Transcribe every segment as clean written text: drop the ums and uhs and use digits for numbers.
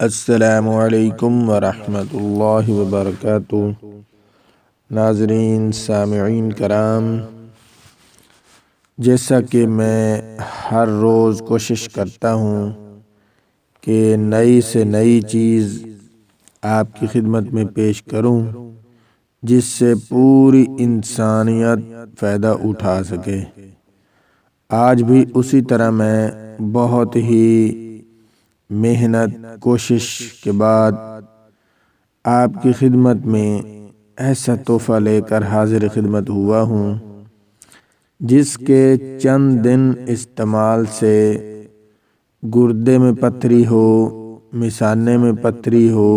السلام علیکم ورحمۃ اللہ وبرکاتہ۔ ناظرین سامعین کرام، جیسا کہ میں ہر روز کوشش کرتا ہوں کہ نئی سے نئی چیز آپ کی خدمت میں پیش کروں جس سے پوری انسانیت فائدہ اٹھا سکے، آج بھی اسی طرح میں بہت ہی محنت کوشش کے بعد آپ کی خدمت میں ایسا تحفہ لے کر حاضر خدمت ہوا ہوں جس کے چند دن استعمال سے گردے میں پتھری ہو، مثانے میں پتھری ہو،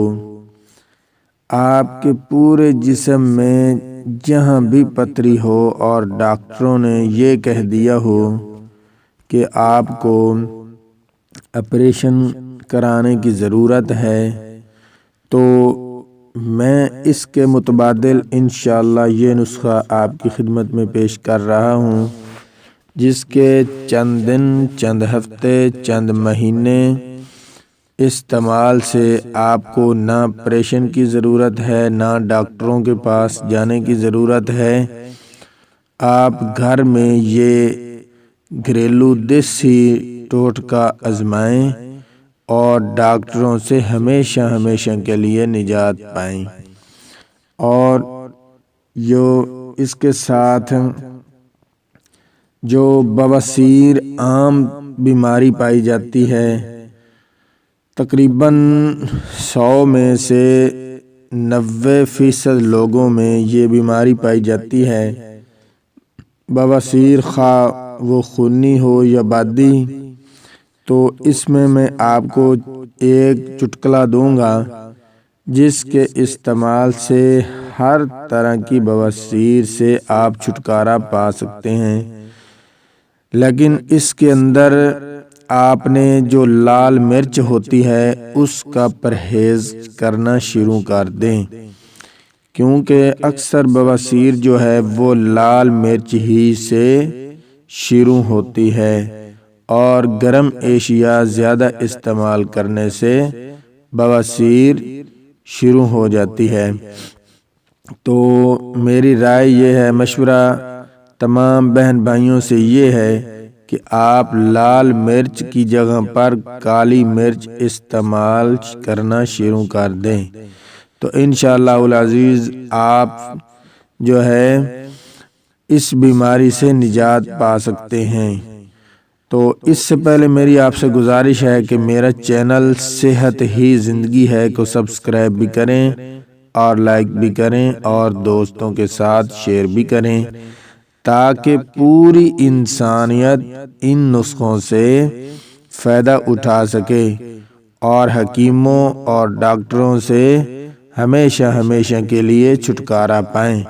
آپ کے پورے جسم میں جہاں بھی پتھری ہو اور ڈاکٹروں نے یہ کہہ دیا ہو کہ آپ کو آپریشن کرانے کی ضرورت ہے، تو میں اس کے متبادل انشاءاللہ یہ نسخہ آپ کی خدمت میں پیش کر رہا ہوں جس کے چند دن، چند ہفتے، چند مہینے استعمال سے آپ کو نہ آپریشن کی ضرورت ہے، نہ ڈاکٹروں کے پاس جانے کی ضرورت ہے۔ آپ گھر میں یہ گھریلو دیسی ٹوٹکا آزمائیں اور ڈاکٹروں سے ہمیشہ کے لیے نجات پائیں۔ اور اس کے ساتھ جو بواسیر عام بیماری پائی جاتی ہے، تقریباً 100 میں سے 90% لوگوں میں یہ بیماری پائی جاتی ہے۔ بواسیر خواہ وہ خونی ہو یا بادی، تو اس میں آپ کو ایک چٹکلا دوں گا جس کے استعمال سے ہر طرح کی بواسیر سے آپ چھٹکارا پا سکتے ہیں، لیکن اس کے اندر آپ نے جو لال مرچ ہوتی ہے اس کا پرہیز کرنا شروع کر دیں، کیونکہ اکثر بواسیر جو ہے وہ لال مرچ ہی سے شروع ہوتی ہے اور گرم اشیاء زیادہ استعمال کرنے سے بواسیر شروع ہو جاتی ہے۔ تو میری رائے یہ ہے، مشورہ تمام بہن بھائیوں سے یہ ہے کہ آپ لال مرچ کی جگہ پر کالی مرچ استعمال کرنا شروع کر دیں، تو انشاءاللہ العزیز آپ جو ہے اس بیماری سے نجات پا سکتے ہیں۔ تو اس سے پہلے میری آپ سے گزارش ہے کہ میرا چینل صحت ہی زندگی ہے کو سبسکرائب بھی کریں اور لائک بھی کریں اور دوستوں کے ساتھ شیئر بھی کریں، تاکہ پوری انسانیت ان نسخوں سے فائدہ اٹھا سکے اور حکیموں اور ڈاکٹروں سے ہمیشہ کے لیے چھٹکارا پائیں،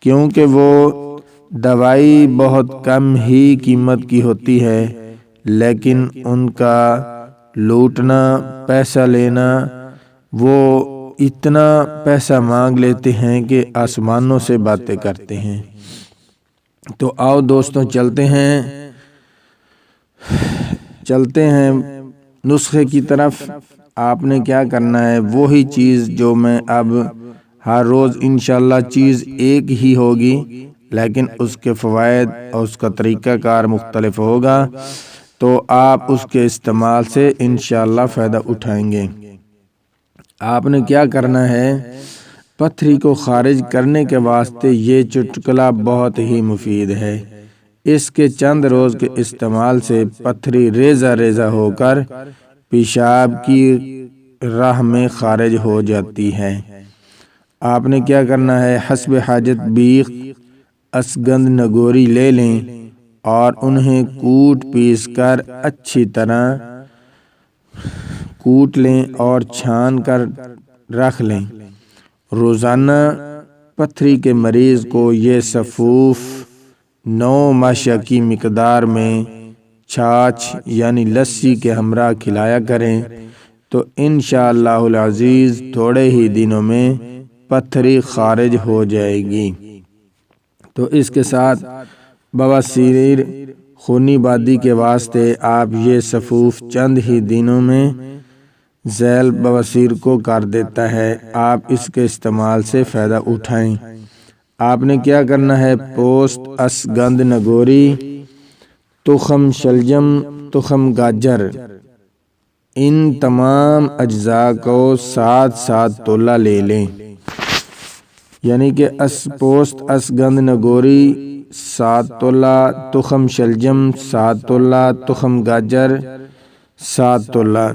کیونکہ وہ دوائی بہت کم ہی قیمت کی ہوتی ہے، لیکن ان کا لوٹنا، پیسہ لینا، وہ اتنا پیسہ مانگ لیتے ہیں کہ آسمانوں سے باتیں کرتے ہیں۔ تو آؤ دوستوں چلتے ہیں نسخے کی طرف۔ آپ نے کیا کرنا ہے، وہی چیز جو میں اب ہر روز انشاءاللہ چیز ایک ہی ہوگی، لیکن اس کے فوائد اور اس کا طریقہ کار مختلف ہوگا، تو آپ اس کے استعمال سے انشاءاللہ فائدہ اٹھائیں گے۔ آپ نے کیا کرنا ہے، پتھری کو خارج کرنے کے واسطے یہ چٹکلا بہت ہی مفید ہے۔ اس کے چند روز کے استعمال سے پتھری ریزہ ہو کر پیشاب کی راہ میں خارج ہو جاتی ہے۔ آپ نے کیا کرنا ہے، حسب حاجت بیخ، اسگند، نگوری لے لیں اور انہیں کوٹ پیس کر اچھی طرح کوٹ لیں اور چھان کر رکھ لیں۔ روزانہ پتھری کے مریض کو یہ سفوف 9 ماشا کی مقدار میں چھاچھ یعنی لسی کے ہمراہ کھلایا کریں، تو انشاءاللہ العزیز تھوڑے ہی دنوں میں پتھری خارج ہو جائے گی۔ تو اس کے ساتھ بواسیر، خونی بادی کے واسطے آپ یہ سفوف چند ہی دنوں میں ذیل بواسیر کو کر دیتا ہے۔ آپ اس کے استعمال سے فائدہ اٹھائیں۔ آپ نے کیا کرنا ہے، پوست، اشگند نگوری، تخم شلجم، تخم گاجر، ان تمام اجزاء کو 7 تولہ لے لیں۔ یعنی کہ پوست اشگند نگوری 7 تولہ، تخم شلجم 7 تولہ، تخم گاجر 7 تولہ۔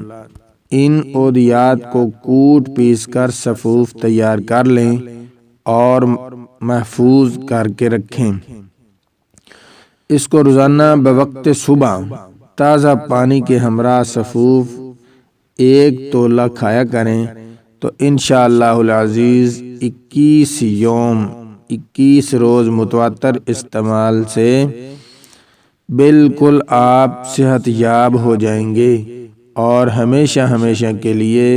ان عودیات کو کوٹ پیس کر صفوف تیار کر لیں اور محفوظ کر کے رکھیں۔ اس کو روزانہ بوقت صبح تازہ پانی کے ہمراہ صفوف 1 تولہ کھایا کریں تو انشاءاللہ العزیز 21 روز متواتر استعمال سے بالکل آپ صحت یاب ہو جائیں گے اور ہمیشہ کے لیے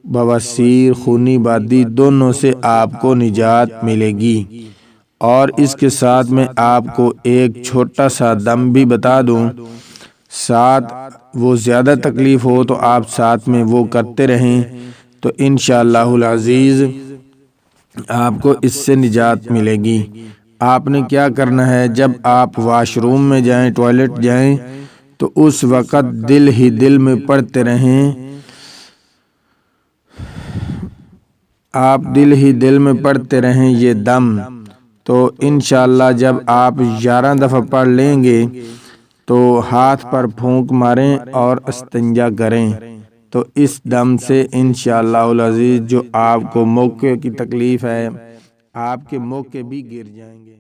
بواسیر، خونی بادی دونوں سے آپ کو نجات ملے گی۔ اور اس کے ساتھ میں آپ کو ایک چھوٹا سا دم بھی بتا دوں، ساتھ وہ زیادہ تکلیف ہو تو آپ ساتھ میں وہ کرتے رہیں تو انشاءاللہ العزیز آپ کو اس سے نجات ملے گی۔ آپ نے کیا کرنا ہے، جب آپ واش روم میں جائیں، ٹوائلٹ جائیں تو اس وقت دل ہی دل میں پڑھتے رہیں، آپ دل ہی دل میں پڑھتے رہیں یہ دم، تو انشاءاللہ جب آپ 11 دفعہ پڑھ لیں گے تو ہاتھ پر پھونک ماریں اور استنجا کریں تو اس دم سے انشاءاللہ العزیز جو آپ کو موقع کی تکلیف ہے، آپ کے موقع بھی گر جائیں گے۔